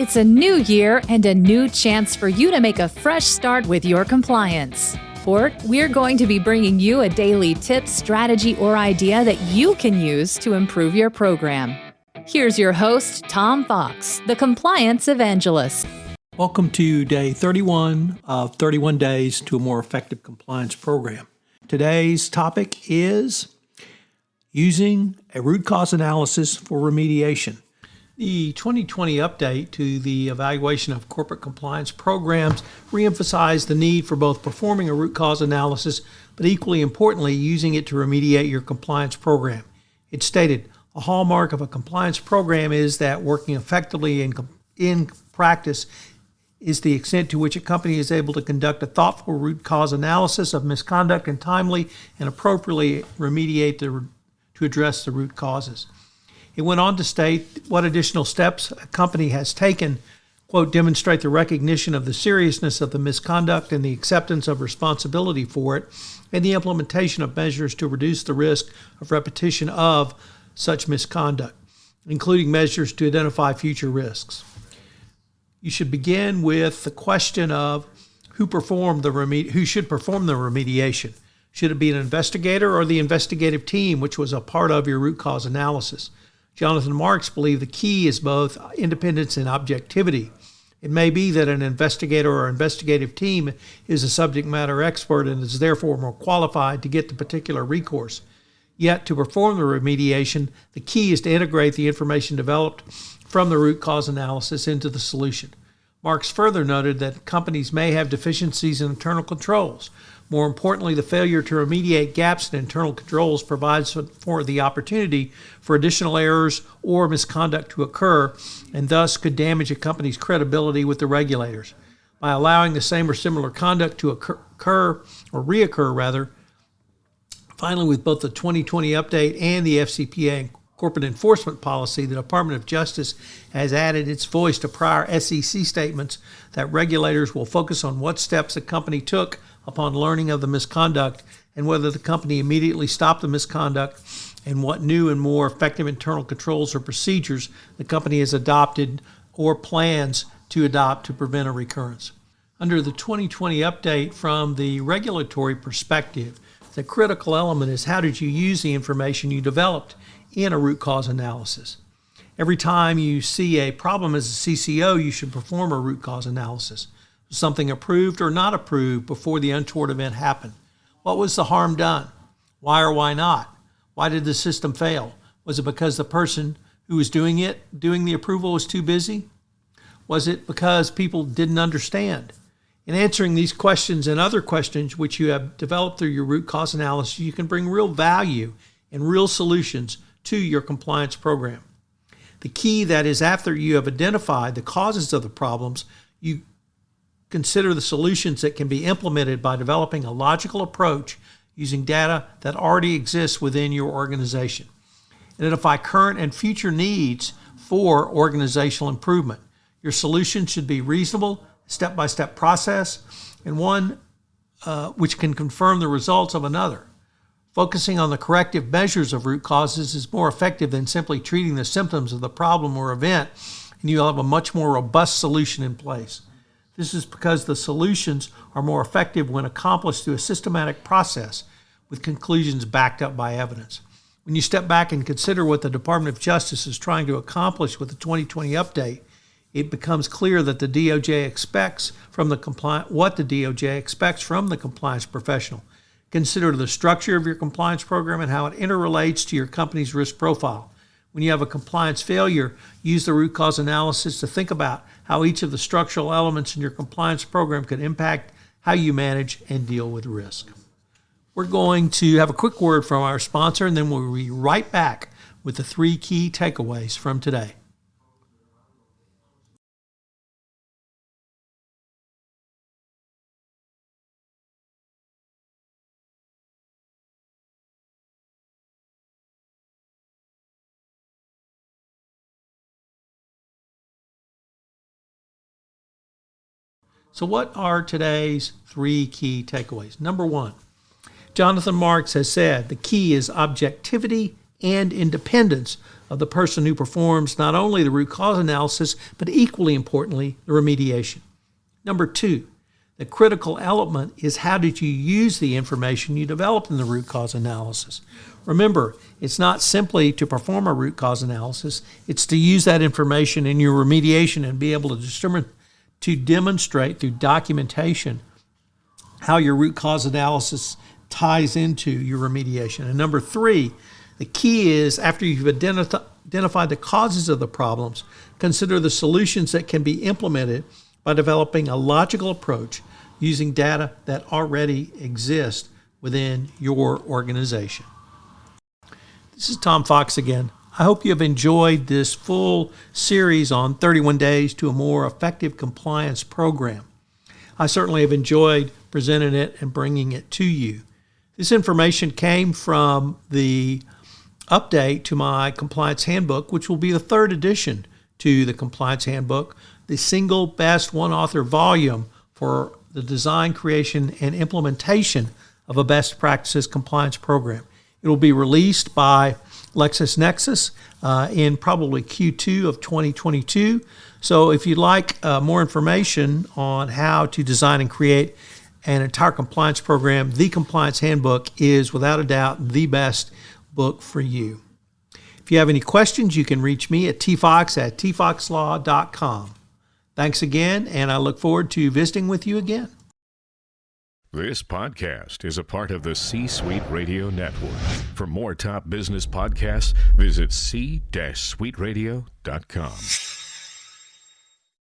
It's a new year and a new chance for you to make a fresh start with your compliance. For we're going to be bringing you a daily tip, strategy, or idea that you can use to improve your program. Here's your host, Tom Fox, the Compliance Evangelist. Welcome to day 31 of 31 Days to a More Effective Compliance Program. Today's topic is using a root cause analysis for remediation. The 2020 update to the evaluation of corporate compliance programs reemphasized the need for both performing a root cause analysis, but equally importantly, using it to remediate your compliance program. It stated, a hallmark of a compliance program is that working effectively in practice is the extent to which a company is able to conduct a thoughtful root cause analysis of misconduct and timely and appropriately remediate to address the root causes. It went on to state what additional steps a company has taken, quote, demonstrate the recognition of the seriousness of the misconduct and the acceptance of responsibility for it, and the implementation of measures to reduce the risk of repetition of such misconduct, including measures to identify future risks. You should begin with the question of who should perform the remediation. Should it be an investigator or the investigative team, which was a part of your root cause analysis? Jonathan Marks believed the key is both independence and objectivity. It may be that an investigator or investigative team is a subject matter expert and is therefore more qualified to get the particular recourse. Yet, to perform the remediation, the key is to integrate the information developed from the root cause analysis into the solution. Marks further noted that companies may have deficiencies in internal controls. More importantly, the failure to remediate gaps in internal controls provides for the opportunity for additional errors or misconduct to occur, and thus could damage a company's credibility with the regulators. By allowing the same or similar conduct to reoccur, finally, with both the 2020 update and the FCPA corporate enforcement policy, the Department of Justice has added its voice to prior SEC statements that regulators will focus on what steps a company took upon learning of the misconduct and whether the company immediately stopped the misconduct and what new and more effective internal controls or procedures the company has adopted or plans to adopt to prevent a recurrence. Under the 2020 update, from the regulatory perspective, the critical element is how did you use the information you developed in a root cause analysis. Every time you see a problem as a CCO, you should perform a root cause analysis. Was something approved or not approved before the untoward event happened? What was the harm done? Why or why not? Why did the system fail? Was it because the person who was doing the approval was too busy? Was it because people didn't understand? In answering these questions and other questions which you have developed through your root cause analysis, you can bring real value and real solutions to your compliance program. The key, that is, after you have identified the causes of the problems, you consider the solutions that can be implemented by developing a logical approach using data that already exists within your organization. Identify current and future needs for organizational improvement. Your solution should be reasonable, step-by-step process, and one which can confirm the results of another. Focusing on the corrective measures of root causes is more effective than simply treating the symptoms of the problem or event, and you'll have a much more robust solution in place. This is because the solutions are more effective when accomplished through a systematic process with conclusions backed up by evidence. When you step back and consider what the Department of Justice is trying to accomplish with the 2020 update, it becomes clear that the DOJ expects from the compliance professional. Consider the structure of your compliance program and how it interrelates to your company's risk profile. When you have a compliance failure, use the root cause analysis to think about how each of the structural elements in your compliance program could impact how you manage and deal with risk. We're going to have a quick word from our sponsor, and then we'll be right back with the 3 key takeaways from today. So what are today's 3 key takeaways? Number 1, Jonathan Marks has said the key is objectivity and independence of the person who performs not only the root cause analysis, but equally importantly, the remediation. Number 2, the critical element is how did you use the information you developed in the root cause analysis? Remember, it's not simply to perform a root cause analysis, it's to use that information in your remediation and be able to demonstrate through documentation how your root cause analysis ties into your remediation. And number 3, the key is after you've identified the causes of the problems, consider the solutions that can be implemented by developing a logical approach using data that already exists within your organization. This is Tom Fox again. I hope you have enjoyed this full series on 31 Days to a More Effective Compliance Program. I certainly have enjoyed presenting it and bringing it to you. This information came from the update to my Compliance Handbook, which will be the 3rd edition to the Compliance Handbook, the single best one-author volume for the design, creation, and implementation of a best practices compliance program. It will be released by LexisNexis in probably Q2 of 2022. So if you'd like more information on how to design and create an entire compliance program, the Compliance Handbook is without a doubt the best book for you. If you have any questions, you can reach me at tfox@tfoxlaw.com. Thanks again, and I look forward to visiting with you again. This podcast is a part of the C-Suite Radio Network. For more top business podcasts, visit c-suiteradio.com.